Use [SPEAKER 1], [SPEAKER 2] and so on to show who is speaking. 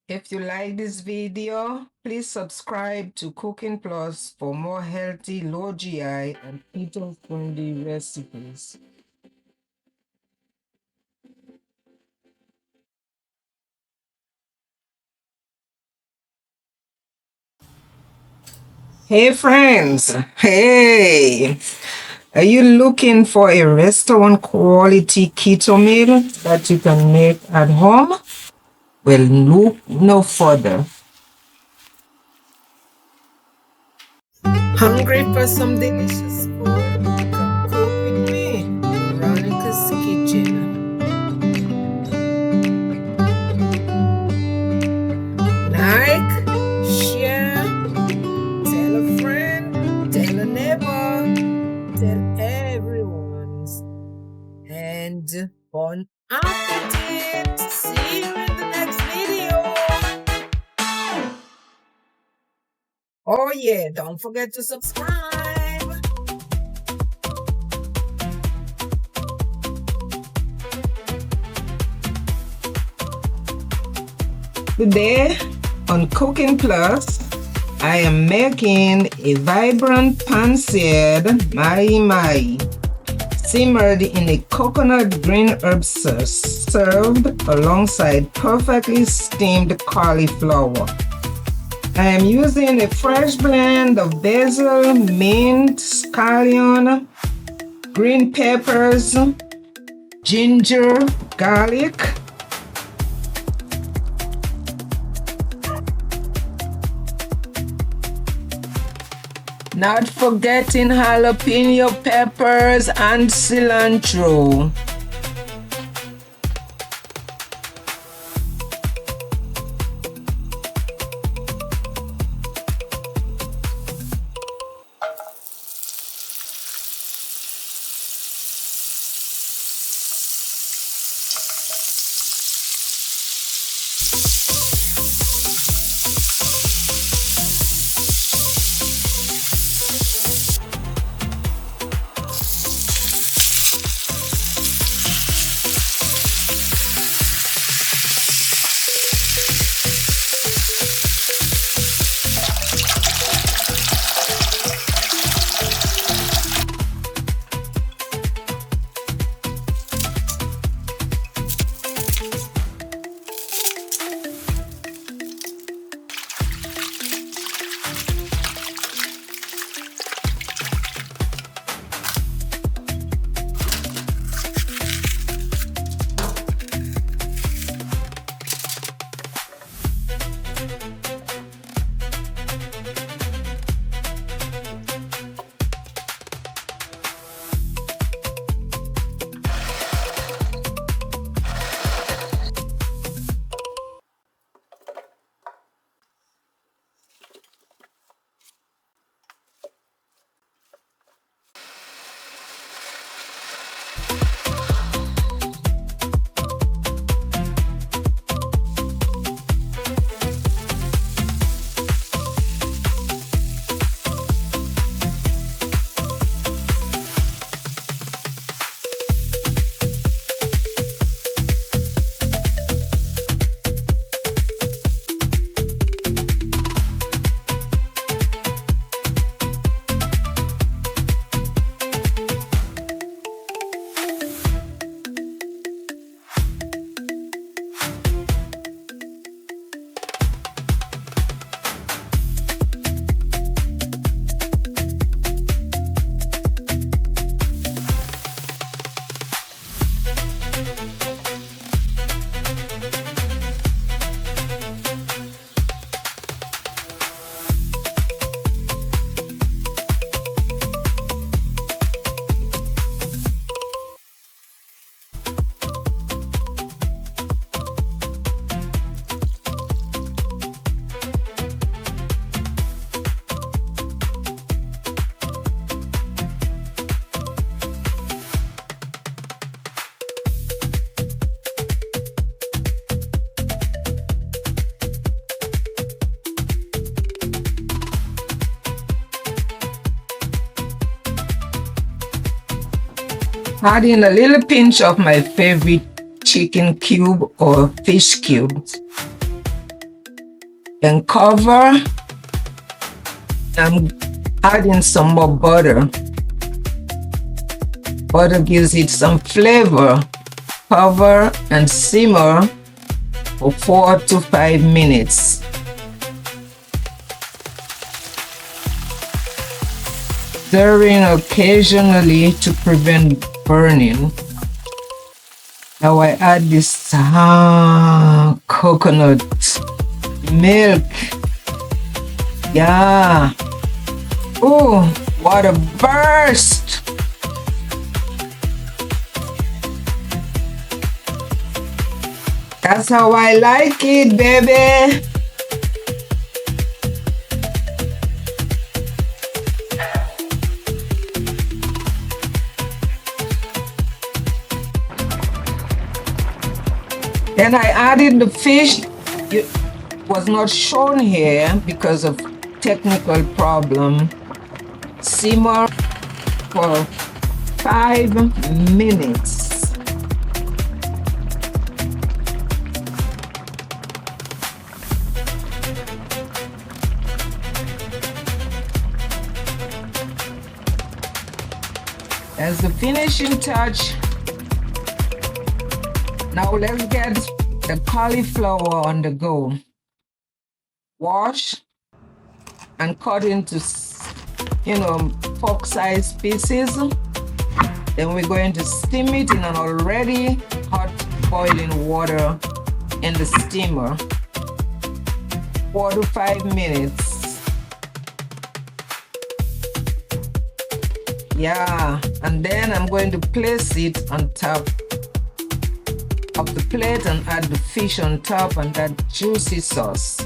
[SPEAKER 1] If you like this video, please subscribe to Cooking Plus for more healthy, low GI, and keto-friendly recipes. Hey friends, hey! Are you looking for a restaurant quality keto meal that you can make at home? Well, look no further. Hungry for some delicious food? Come cook with me, Veronica's Kitchen. Like, share, tell a friend, tell a neighbor, tell everyone. And bon appetit! See you in the next video. Oh yeah, don't forget to subscribe. Today on Cooking Plus, I am making a vibrant pan-seared mai simmered in a coconut green herb sauce, served alongside perfectly steamed cauliflower. I am using a fresh blend of basil, mint, scallion, green peppers, ginger, garlic, not forgetting jalapeno peppers and cilantro. Add in a little pinch of my favorite chicken cube or fish cubes. Then cover. I'm adding some more butter. Butter gives it some flavor. Cover and simmer for 4 to 5 minutes. Stirring occasionally to prevent burning. Now I add this coconut milk. Yeah. Oh, what a burst! That's how I like it, baby. Then I added the fish. It was not shown here because of technical problem. Simmer for 5 minutes. As the finishing touch, now let's get the cauliflower on the go. Wash and cut into, fork-sized pieces. Then we're going to steam it in an already hot boiling water in the steamer. 4 to 5 minutes. Yeah, and then I'm going to place it on top of the plate and add the fish on top and that juicy sauce.